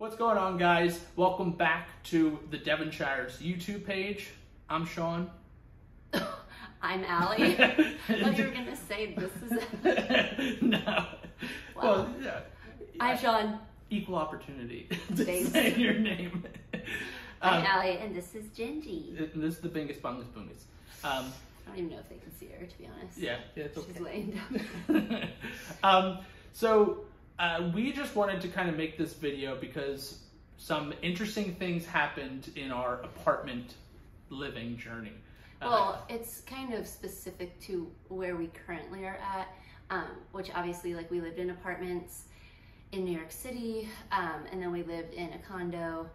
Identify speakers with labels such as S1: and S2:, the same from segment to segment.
S1: What's going on, guys? Welcome back to the Devonshire's YouTube page. I'm Sean.
S2: I'm Allie. I thought you were going to say this is...
S1: No.
S2: Wow.
S1: Well, yeah.
S2: I'm Sean.
S1: Equal opportunity to
S2: Thanks.
S1: say your name.
S2: I'm Allie, and this is Gingy.
S1: And this is the Bingus Bungus Boonies.
S2: I don't even know if they can see her, to be honest.
S1: Yeah, it's okay.
S2: She's laying down.
S1: We just wanted to kind of make this video because some interesting things happened in our apartment living journey.
S2: Well, it's kind of specific to where we currently are at, which obviously, like, we lived in apartments in New York City, and then we lived in a condo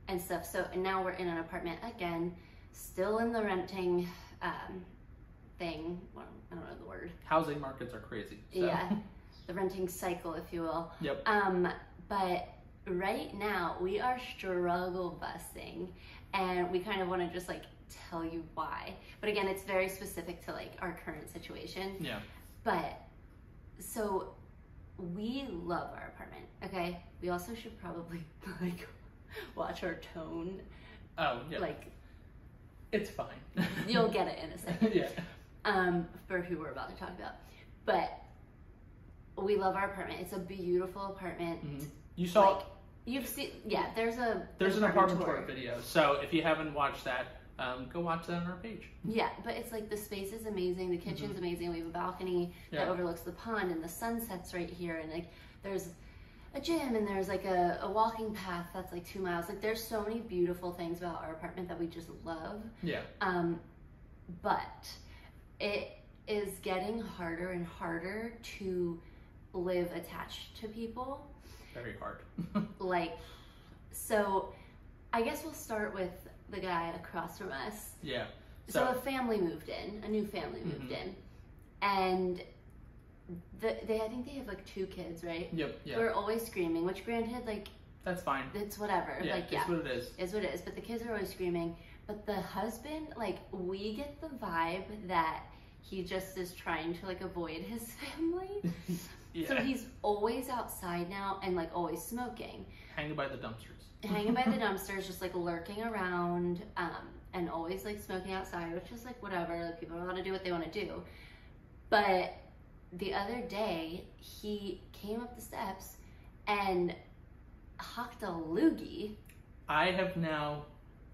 S2: and stuff. So, and now we're in an apartment again, still in the renting thing. Well, I don't know the word.
S1: Housing markets are crazy. So.
S2: Yeah, the renting cycle, if you will.
S1: Yep.
S2: But right now we are struggle busting, and we kind of want to just like tell you why. But again, it's very specific to like our current situation.
S1: Yeah.
S2: But so we love our apartment. Okay. We also should probably like watch our tone.
S1: Oh yeah.
S2: Like,
S1: it's fine.
S2: You'll get it in a second.
S1: Yeah.
S2: For who we're about to talk about, but we love our apartment. It's a beautiful apartment.
S1: Mm-hmm. You saw.
S2: Like, you've seen. Yeah. There's
S1: an apartment tour video. So if you haven't watched that, go watch that on our page.
S2: Yeah, but it's like the space is amazing. The kitchen's amazing. We have a balcony that overlooks the pond, and the sun sets right here. And like, there's a gym, and there's like a walking path that's like 2 miles. Like, there's so many beautiful things about our apartment that we just love.
S1: Yeah.
S2: But it is getting harder and harder to live attached to people.
S1: Very hard.
S2: Like, so I guess we'll start with the guy across from us.
S1: Yeah.
S2: So a family moved in, a new family moved in, and I think they have like 2 kids, right?
S1: Yep. Yeah.
S2: They're always screaming, which granted, like,
S1: that's fine.
S2: it's whatever.
S1: Yeah,
S2: like,
S1: it's what it is.
S2: It's what it is. But the kids are always screaming. But the husband, like, we get the vibe that he just is trying to like avoid his family.
S1: Yeah.
S2: So he's always outside now and like always smoking.
S1: Hanging by the dumpsters.
S2: Hanging by the dumpsters, just like lurking around, and always like smoking outside, which is like whatever. Like, people are allowed to do what they want to do. But the other day, he came up the steps and hucked a loogie.
S1: I have now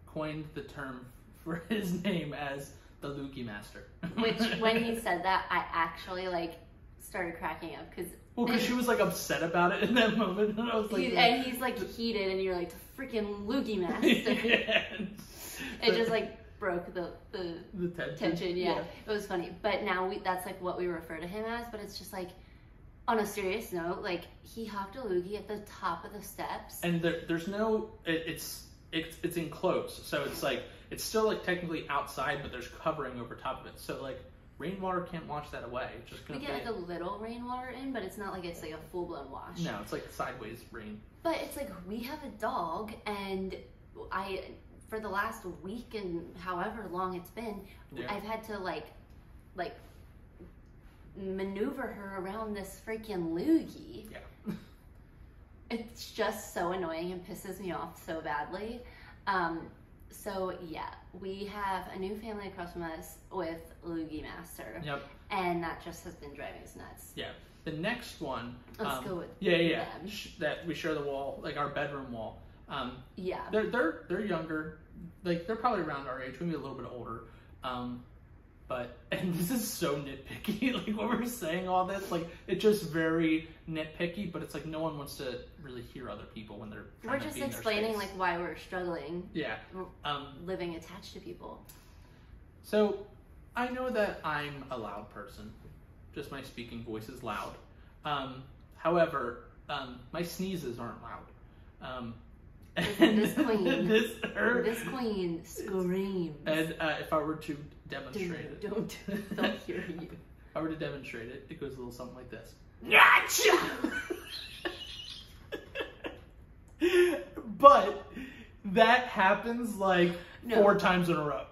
S1: coined the term for his name as the Loogie Master. Which,
S2: when he said that, I actually like started cracking up because
S1: she was like upset about it in that moment, and I was like,
S2: and he's like heated, and you're like, the freaking Loogie Master.
S1: Yeah.
S2: It just like broke the tension. Yeah, it was funny. But now that's like what we refer to him as. But it's just like, on a serious note, like, he hucked a loogie at the top of the steps, and
S1: there's no it's enclosed, so it's like it's still like technically outside, but there's covering over top of it, so like rainwater can't wash that away. It's just gonna
S2: get like a little rainwater in, but it's not like it's like a full-blown wash.
S1: No, it's like sideways rain.
S2: But it's like, we have a dog, and for the last week and however long it's been, I've had to like maneuver her around this freaking loogie.
S1: Yeah.
S2: It's just so annoying and pisses me off so badly. So yeah, we have a new family across from us with Loogie Master.
S1: Yep. And
S2: that just has been driving us nuts.
S1: Yeah. The next one.
S2: Let's go with
S1: them. That we share the wall, like our bedroom wall.
S2: Yeah.
S1: They're younger. Like, they're probably around our age, maybe a little bit older. And this is so nitpicky, like, when we're saying all this, like, it's just very nitpicky, but it's like no one wants to really hear other people when they're trying
S2: We're
S1: to
S2: just explaining, like, why we're struggling.
S1: Yeah.
S2: Living attached to people.
S1: So, I know that I'm a loud person. Just my speaking voice is loud. However, my sneezes aren't loud.
S2: This queen screams.
S1: And if I were to demonstrate it.
S2: Don't hear you.
S1: If I were to demonstrate it, it goes a little something like this. But that happens like 4 times in a row.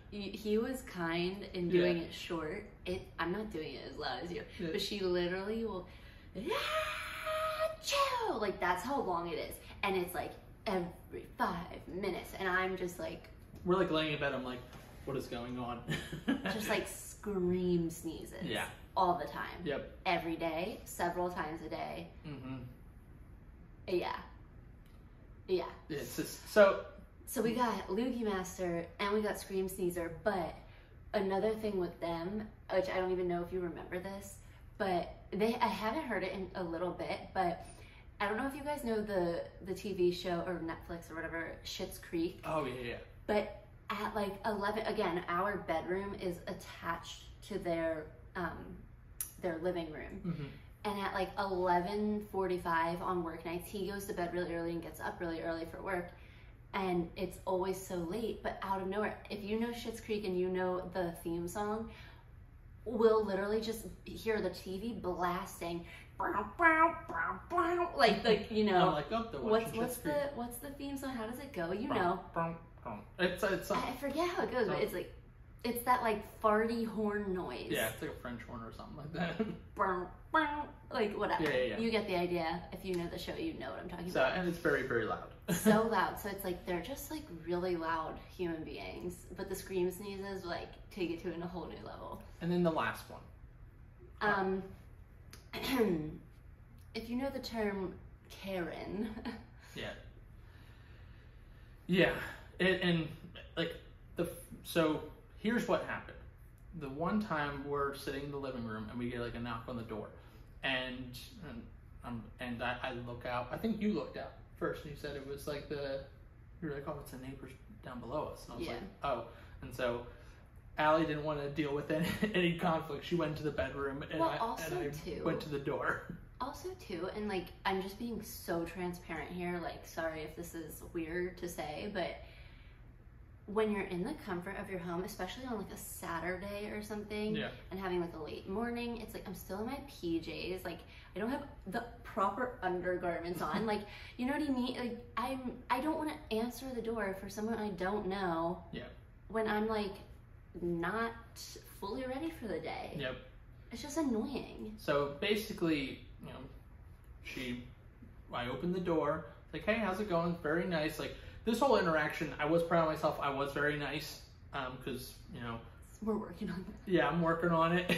S2: He was kind in doing it short. I'm not doing it as loud as you, but she literally will, like, that's how long it is. and it's like every 5 minutes, and I'm just like,
S1: we're like laying in bed. I'm like, what is going on?
S2: just like scream sneezes.
S1: Yeah.
S2: All the time.
S1: Yep.
S2: Every day, several times a day.
S1: Mm-hmm.
S2: Yeah. Yeah.
S1: It's just so.
S2: So we got Loogie Master and we got Scream Sneezer, but another thing with them, which I don't even know if you remember this, but I haven't heard it in a little bit, but I don't know if you guys know the TV show or Netflix or whatever, Schitt's Creek.
S1: Oh yeah.
S2: But at like 11, again, our bedroom is attached to their living room.
S1: Mm-hmm.
S2: And at like 11:45 on work nights, he goes to bed really early and gets up really early for work. And it's always so late, but out of nowhere, if you know Schitt's Creek and you know the theme song, we'll literally just hear the TV blasting, like you know.
S1: I'm like, oh,
S2: what's the theme song? How does it go? You know.
S1: It's
S2: I forget how it goes, but it's like, it's that like farty horn noise.
S1: Yeah, it's like a French horn or something like that.
S2: Like whatever.
S1: Yeah.
S2: You get the idea. If you know the show, you know what I'm talking about.
S1: And it's very, very loud.
S2: So loud. So it's like they're just like really loud human beings, but the scream sneezes like take it to a whole new level.
S1: And then the last one.
S2: If you know the term Karen.
S1: Yeah. So here's what happened. The one time we're sitting in the living room and we get like a knock on the door, and I look out. I think you looked out first and you said it was like you were like, oh, it's the neighbors down below us. And I was like, oh. And so Allie didn't want to deal with any conflict. She went to the bedroom and I went to the door.
S2: Also too, and like, I'm just being so transparent here, like, sorry if this is weird to say, but when you're in the comfort of your home, especially on like a Saturday or something, and having like a late morning, it's like I'm still in my PJs, like I don't have the proper undergarments on, like, you know what I mean? Like I don't want to answer the door for someone I don't know when I'm like not fully ready for the day.
S1: Yep.
S2: It's just annoying.
S1: So basically, you know, I opened the door, like, hey, how's it going? Very nice. Like, this whole interaction, I was proud of myself. I was very nice, because, you know.
S2: We're working on that.
S1: Yeah, I'm working on it.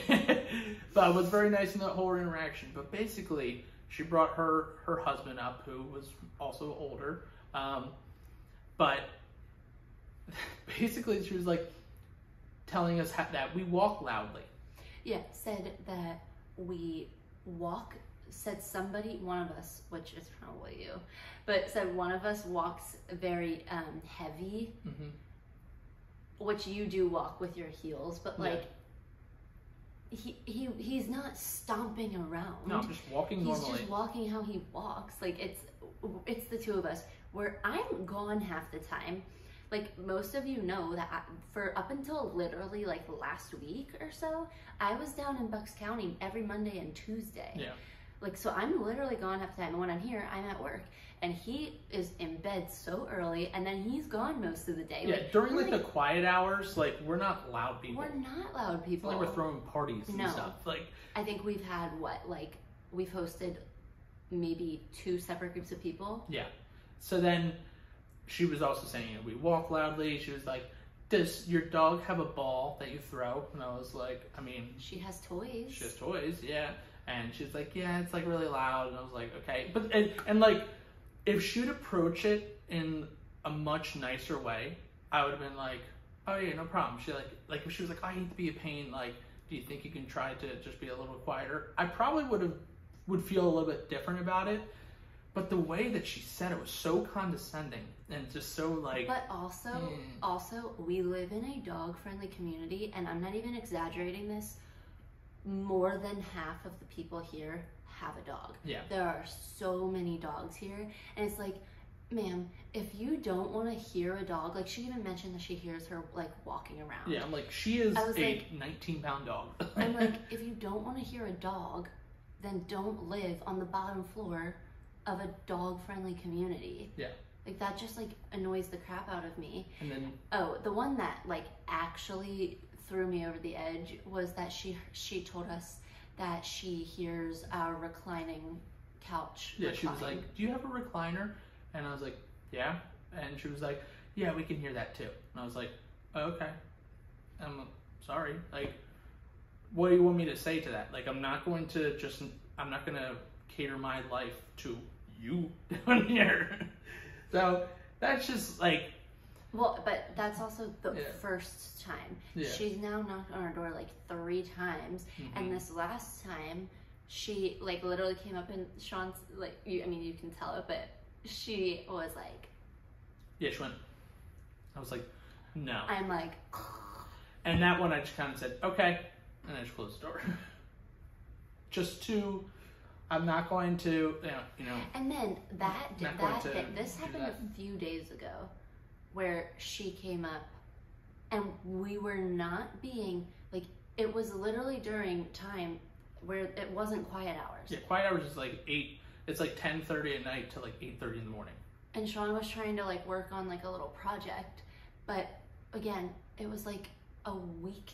S1: But I was very nice in that whole interaction. But basically, she brought her husband up, who was also older. But basically, she was like telling us that we walk loudly.
S2: Yeah, said that we walk, said somebody, one of us, which is probably you, but said one of us walks very heavy, which you do walk with your heels, but like, he's not stomping around.
S1: No, just walking normally.
S2: He's just walking how he walks. Like, it's the two of us, where I'm gone half the time. Like, most of you know that for up until literally like last week or so, I was down in Bucks County every Monday and Tuesday.
S1: Yeah.
S2: Like, so I'm literally gone half the time. And when I'm here, I'm at work. And he is in bed so early, and then he's gone most of the day.
S1: Yeah,
S2: like,
S1: during like the quiet hours, like, we're not loud people.
S2: We're not loud people.
S1: It's like we're throwing parties and stuff. Like,
S2: I think we've had we've hosted maybe 2 separate groups of people.
S1: Yeah. So then she was also saying, you know, we walk loudly. She was like, does your dog have a ball that you throw? And I was like, I mean,
S2: she has toys.
S1: She has toys, yeah. And she's like, yeah, it's like really loud. And I was like, okay. But and like, if she'd approach it in a much nicer way, I would have been like, oh yeah, no problem. She like if she was like, I hate to be a pain, like, do you think you can try to just be a little quieter? I probably would feel a little bit different about it. But the way that she said it was so condescending and just so like.
S2: But also, we live in a dog-friendly community, and I'm not even exaggerating this. More than half of the people here have a dog. Yeah. There are so many dogs here, and it's like, ma'am, if you don't want to hear a dog, like, she even mentioned that she hears her like walking around.
S1: Yeah, I'm like, she is a 19-pound dog.
S2: I'm like, if you don't want to hear a dog, then don't live on the bottom floor of a dog-friendly community. Yeah. Like, that just like annoys the crap out of me. And then the one that like actually threw me over the edge was that she told us that she hears our reclining couch.
S1: Yeah, she was like, do you have a recliner? And I was like, yeah. And she was like, yeah, we can hear that too. And I was like, okay. I'm sorry. Like, what do you want me to say to that? Like, I'm not going to cater my life to you down here. So that's just like.
S2: Well, but that's also the first time.
S1: Yeah.
S2: She's now knocked on our door like 3 times, and this last time, she like literally came up and Sean's like, you can tell it, but she was like.
S1: Yeah, she went. I was like, no.
S2: I'm like.
S1: And that one I just kind of said, okay, and I just closed the door. I'm not going to, you know.
S2: And then this happened a few days ago, where she came up, and we were not being, like, it was literally during time where it wasn't quiet hours.
S1: Yeah, quiet hours is like 8, it's like 10:30 at night to like 8:30 in the morning.
S2: And Sean was trying to like work on like a little project, but again, it was like a weekend.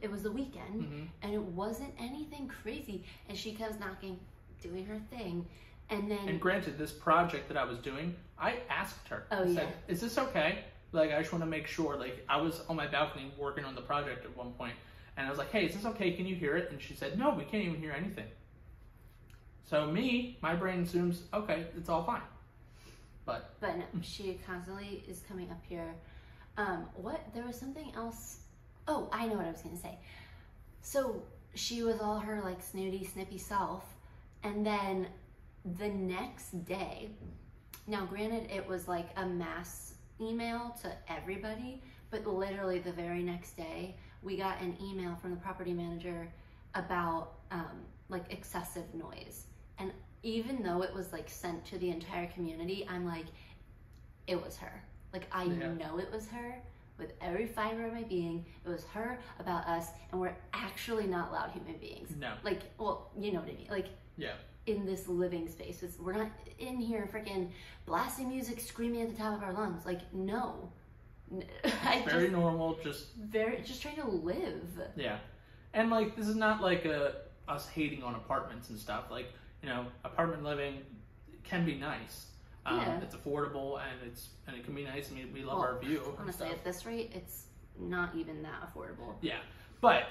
S2: It was the weekend, and it wasn't anything crazy. And she comes knocking, doing her thing, and then. And
S1: granted, this project that I was doing, I asked her. I said, "Is this okay? Like, I just want to make sure." Like, I was on my balcony working on the project at one point, and I was like, "Hey, is this okay? Can you hear it?" And she said, "No, we can't even hear anything." So my brain assumes, okay, it's all fine. But
S2: no, she constantly is coming up here. There was something else. Oh, I know what I was going to say. So she was all her like snooty, snippy self. And then the next day, now granted it was like a mass email to everybody, but literally the very next day, we got an email from the property manager about like excessive noise. And even though it was like sent to the entire community, I'm like, it was her. Like, I know it was her with every fiber of my being. It was her about us, and we're actually not loud human beings.
S1: No.
S2: Like, well, you know what I mean. Like, in this living space, we're not in here freaking blasting music, screaming at the top of our lungs. Like, no.
S1: Very normal, just
S2: trying to live.
S1: Yeah. And like, this is not like us hating on apartments and stuff. Like, you know, apartment living can be nice. It's affordable and it can be nice. I mean, we love our view.
S2: Honestly, at this rate, it's not even that affordable.
S1: Yeah, but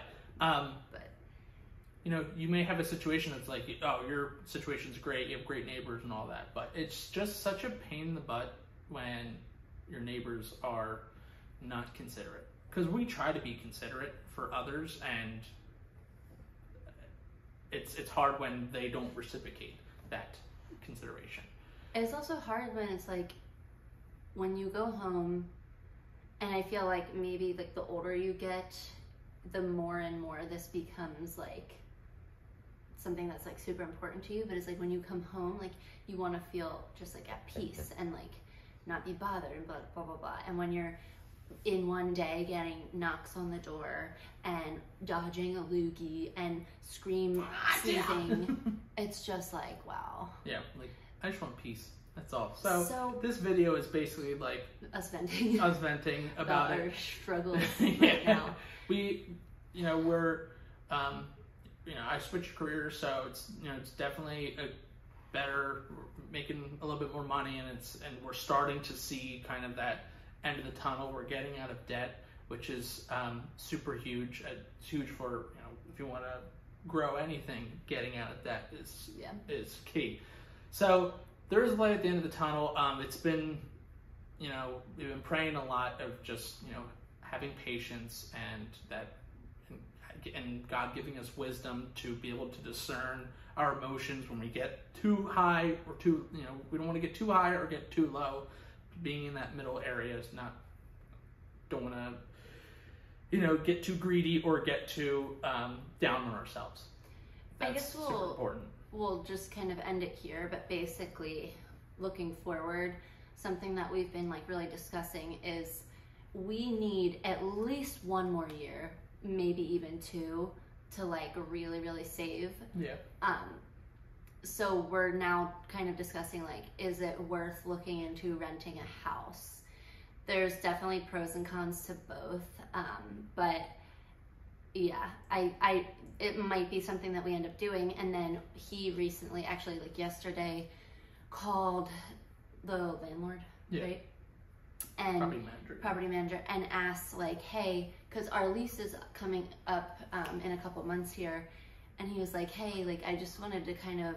S1: you know, you may have a situation that's like, oh, your situation's great, you have great neighbors and all that, but it's just such a pain in the butt when your neighbors are not considerate. Because we try to be considerate for others, and it's hard when they don't reciprocate that consideration.
S2: It's also hard when it's like, when you go home, and I feel like maybe like the older you get, the more and more this becomes like something that's like super important to you. But it's like when you come home, like you want to feel just like at peace and like not be bothered and blah blah blah blah. And when you're in one day getting knocks on the door and dodging a loogie and sneezing, it's just like, wow.
S1: Yeah, like I just want peace. That's all. So this video is basically like
S2: us venting
S1: about
S2: our struggles right now.
S1: We're I switched careers, so it's it's definitely better, making a little bit more money, and we're starting to see kind of that end of the tunnel. We're getting out of debt, which is super huge. It's huge for if you want to grow anything, getting out of debt is key. So there is light at the end of the tunnel. It's been we've been praying a lot of just having patience and God giving us wisdom to be able to discern our emotions when we get too high or too we don't want to get too high or get too low. Being in that middle area is don't want to get too greedy or get too down on ourselves. That's
S2: I guess
S1: super important.
S2: We'll just kind of end it here, but basically looking forward, something that we've been like really discussing is we need at least 1 more year, maybe even 2, to like really, really save.
S1: Yeah.
S2: So we're now kind of discussing like, is it worth looking into renting a house? There's definitely pros and cons to both, but yeah, it might be something that we end up doing. And then he recently, actually like yesterday, called the landlord,
S1: Yeah.
S2: right? And property manager, and asked like, hey, because our lease is coming up in a couple months here, and he was like, hey, like I just wanted to kind of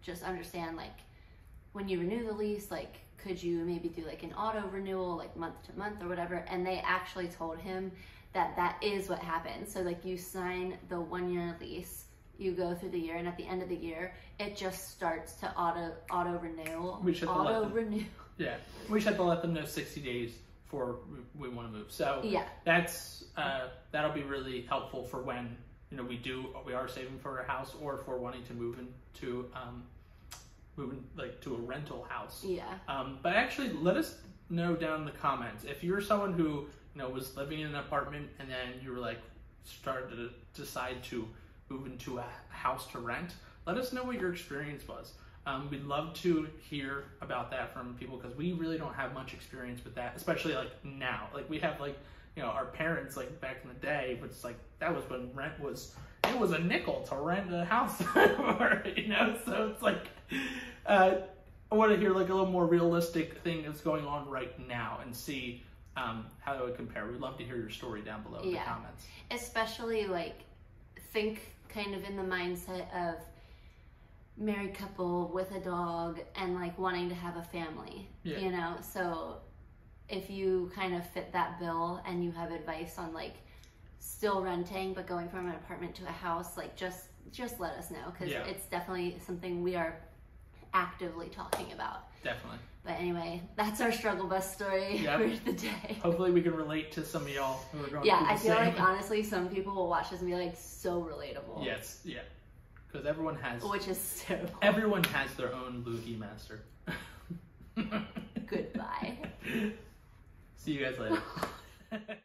S2: just understand, like when you renew the lease, like could you maybe do like an auto renewal, like month to month or whatever? And they actually told him that that is what happens. So like you sign the 1-year lease, you go through the year, and at the end of the year, it just starts to auto renew.
S1: Yeah, we just have to let them know 60 days before we want to move. So
S2: yeah,
S1: that's that'll be really helpful for when we are saving for a house, or if we're wanting to move into like to a rental house.
S2: Yeah.
S1: But actually, let us know down in the comments if you're someone who was living in an apartment and then you were like started to decide to move into a house to rent. Let us know what your experience was. We'd love to hear about that from people, because we really don't have much experience with that, especially like now. Like we have like, our parents like back in the day, but it's like that was when rent was, it was a nickel to rent a house. So it's like, I want to hear like a little more realistic thing that's going on right now and see how it would compare. We'd love to hear your story down below in the comments. Especially
S2: like think kind of in the mindset of married couple with a dog and like wanting to have a family, so if you kind of fit that bill and you have advice on like still renting but going from an apartment to a house, like just let us know, because it's definitely something we are actively talking about.
S1: Definitely.
S2: But anyway, that's our struggle bus story for the day.
S1: Hopefully we can relate to some of y'all who are going through
S2: I feel like honestly some people will watch this and be like, so relatable.
S1: Yes, yeah. Because everyone has...
S2: Which is terrible.
S1: Everyone has their own loogie master.
S2: Goodbye.
S1: See you guys later.